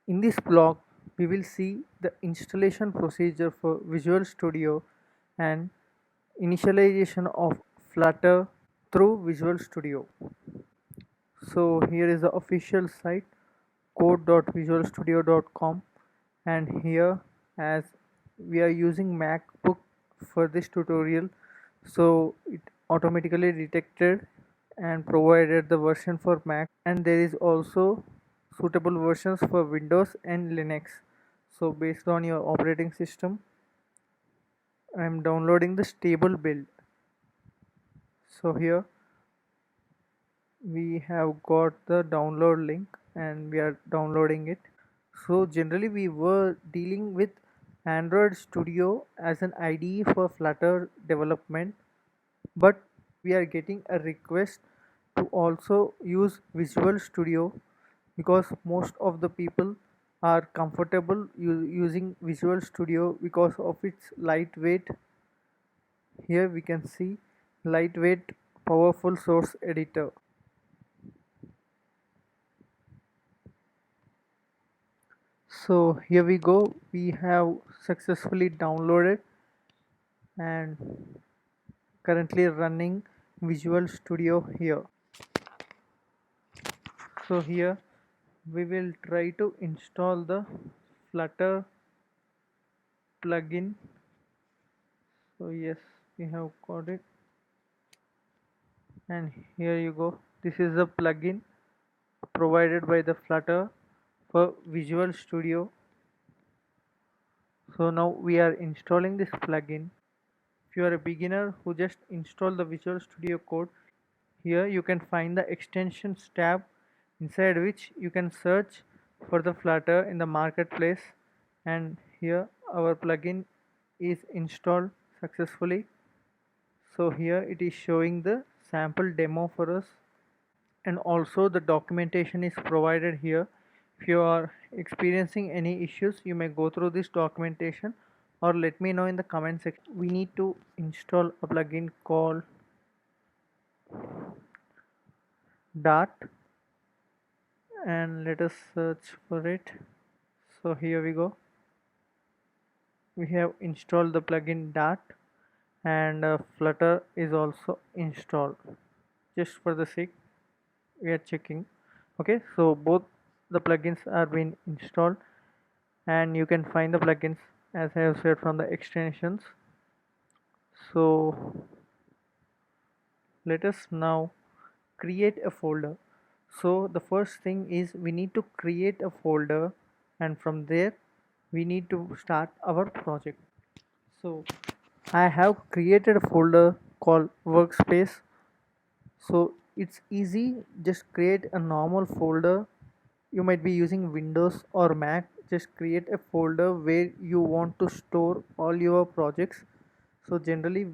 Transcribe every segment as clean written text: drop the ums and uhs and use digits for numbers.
In this blog, we will see the installation procedure for Visual Studio and initialization of Flutter through Visual Studio. So here is the official site code.visualstudio.com, and here, as we are using MacBook for this tutorial, so it automatically detected and provided the version for Mac, and there is also suitable versions for Windows and Linux. So based on your operating system, I am downloading the stable build. So here we have got the download link and we are downloading it. So generally we were dealing with Android Studio as an IDE for Flutter development, but we are getting a request to also use Visual Studio because most of the people are comfortable using Visual Studio because of its lightweight. Here we can see lightweight powerful source editor. So here we go, we have successfully downloaded and currently running Visual Studio here. So here we will try to install the Flutter plugin. So yes, we have got it, and here you go, this is the plugin provided by the Flutter for Visual Studio. So now we are installing this plugin. If you are a beginner who just install the Visual Studio Code, here you can find the extensions tab, inside which you can search for the Flutter in the marketplace, and here our plugin is installed successfully. So here it is showing the sample demo for us, and also the documentation is provided here. If you are experiencing any issues, you may go through this documentation or let me know in the comment section. We need to install a plugin called Dart, and let us search for it. So here we go, we have installed the plugin Dart, and Flutter is also installed. Just for the sake we are checking. Okay, so both the plugins are being installed, and you can find the plugins as I have said from the extensions. So let us now create a folder. So the first thing is we need to create a folder, and from there we need to start our project. So I have created a folder called workspace. So it's easy, just create a normal folder. You might be using Windows or Mac, just create a folder where you want to store all your projects. So generally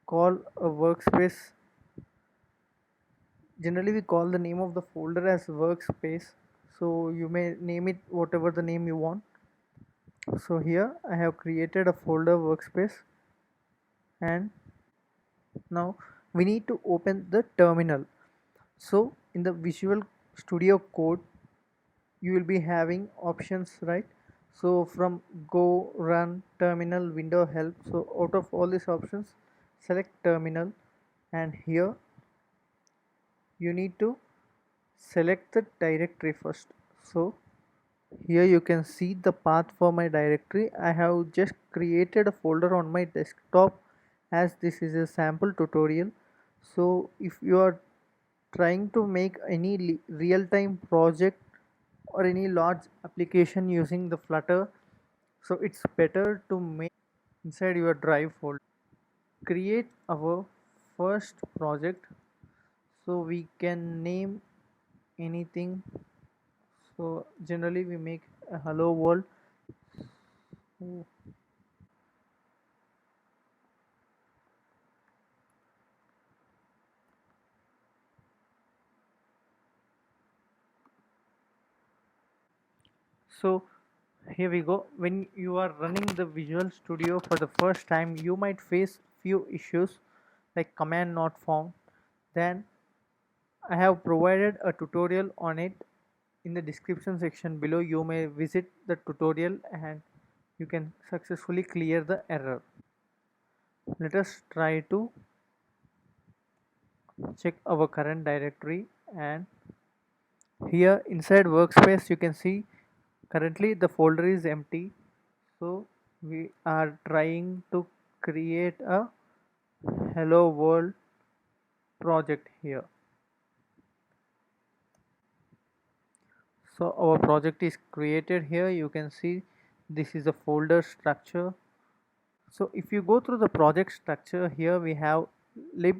workspace we call the name of the folder as workspace. So you may name it whatever the name you want. So here I have created a folder workspace, and now we need to open the terminal. So in the Visual Studio Code you will be having options, right? So from go, run, terminal, window, help, so out of all these options select terminal, and here you need to select the directory first. So here you can see the path for my directory. I have just created a folder on my desktop as this is a sample tutorial. So if you are trying to make any real-time project or any large application using the Flutter, so it's better to make inside your drive folder. Create our first project, so we can name anything. So generally we make a hello world. So here we go, when you are running the Visual Studio for the first time you might face few issues like command not found. Then I have provided a tutorial on it in the description section below. You may visit the tutorial and you can successfully clear the error. Let us try to check our current directory, and here inside workspace you can see currently the folder is empty. So we are trying to create a hello world project here. So our project is created here. You can see this is a folder structure. So if you go through the project structure, here we have lib,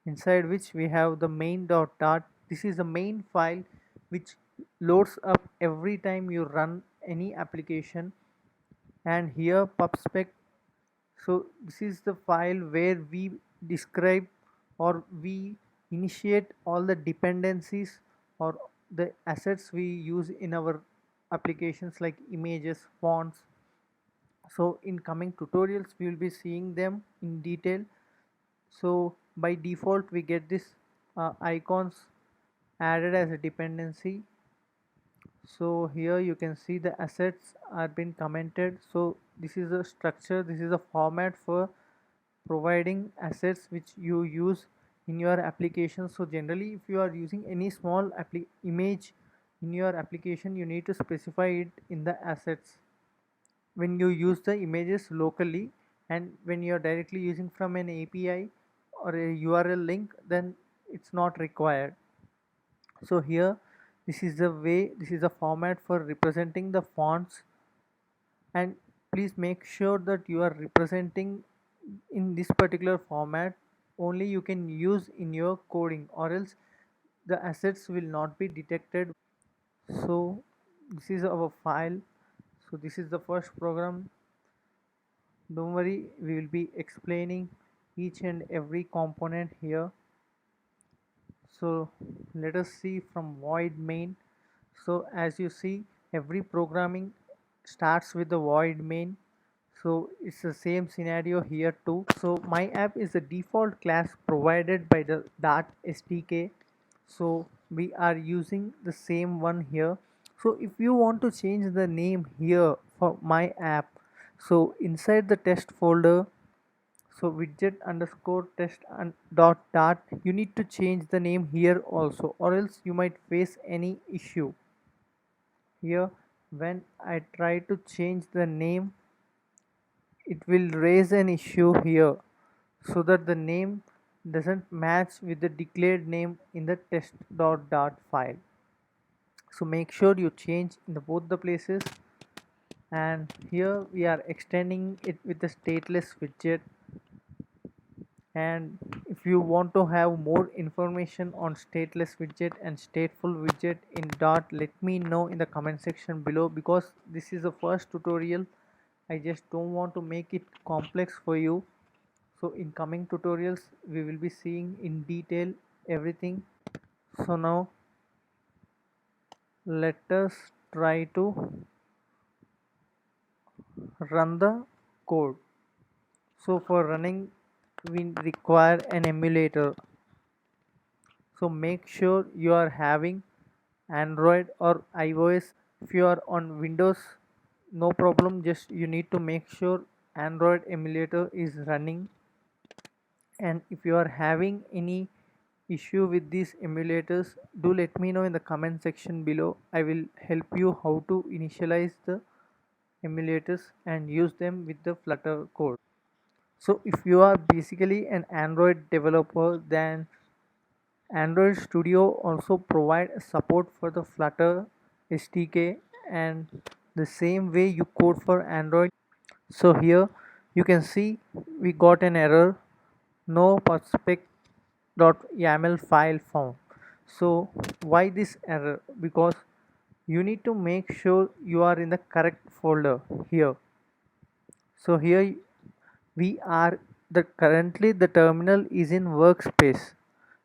inside which we have the main dot dart. This is the main file which loads up every time you run any application. And here pubspec, so this is the file where we describe or we initiate all the dependencies or the assets we use in our applications, like images, fonts. So in coming tutorials we will be seeing them in detail. So by default we get this icons added as a dependency. So here you can see the assets are been commented. So this is a structure, this is a format for providing assets which you use in your application. So generally if you are using any small image in your application, you need to specify it in the assets when you use the images locally, and when you are directly using from an API or a URL link, then it's not required. So here this is the way, this is the format for representing the fonts, and please make sure that you are representing in this particular format only you can use in your coding, or else the assets will not be detected. So this is our file. So this is the first program. Don't worry, we will be explaining each and every component here. So let us see from void main. So as you see, every programming starts with the void main. So it's the same scenario here too. So my app is the default class provided by the Dart SDK. So we are using the same one here. So if you want to change the name here for my app, so inside the test folder, so widget underscore test and dot, you need to change the name here also, or else you might face any issue here. When I try to change the name, it will raise an issue here, so that the name doesn't match with the declared name in the test.dart file. So make sure you change in the both the places. And here we are extending it with the stateless widget. And if you want to have more information on stateless widget and stateful widget in Dart, let me know in the comment section below, because this is the first tutorial. I just don't want to make it complex for you. So in coming tutorials we will be seeing in detail everything. So now let us try to run the code. So for running we require an emulator. So make sure you are having Android or iOS. If you are on Windows, no problem, just you need to make sure Android emulator is running. And if you are having any issue with these emulators, do let me know in the comment section below. I will help you how to initialize the emulators and use them with the Flutter code. So if you are basically an Android developer, then Android Studio also provide support for the Flutter SDK, and the same way you code for Android. So here you can see we got an error, no pubspec.yaml file found. So why this error? Because you need to make sure you are in the correct folder here. So here we are, the currently the terminal is in workspace,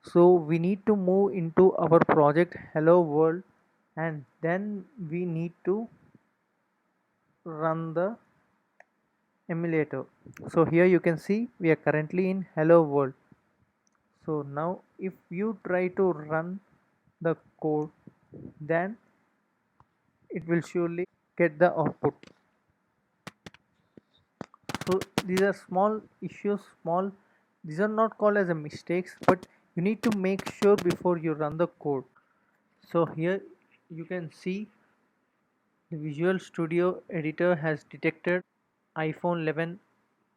so we need to move into our project hello world, and then we need to run the emulator. So here you can see we are currently in hello world. So now if you try to run the code, then it will surely get the output. So these are small issues, small, these are not called as a mistakes, but you need to make sure before you run the code. So here you can see the Visual Studio editor has detected iPhone 11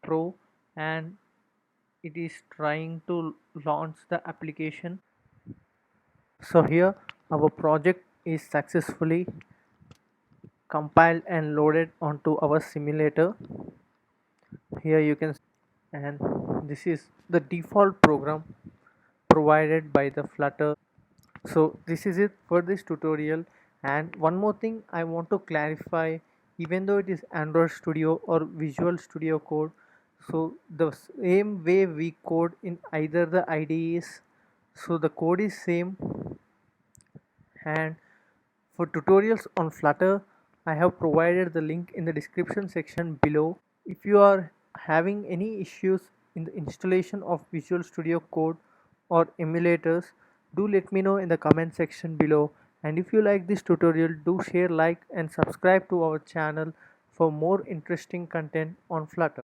Pro and it is trying to launch the application. So here our project is successfully compiled and loaded onto our simulator. Here you can, and this is the default program provided by the Flutter. So this is it for this tutorial, and one more thing I want to clarify, even though it is Android Studio or Visual Studio Code, so the same way we code in either the IDEs, so the code is same. And for tutorials on Flutter, I have provided the link in the description section below. If you are having any issues in the installation of Visual Studio Code or emulators, do let me know in the comment section below. And if you like this tutorial, do share, like and subscribe to our channel for more interesting content on Flutter.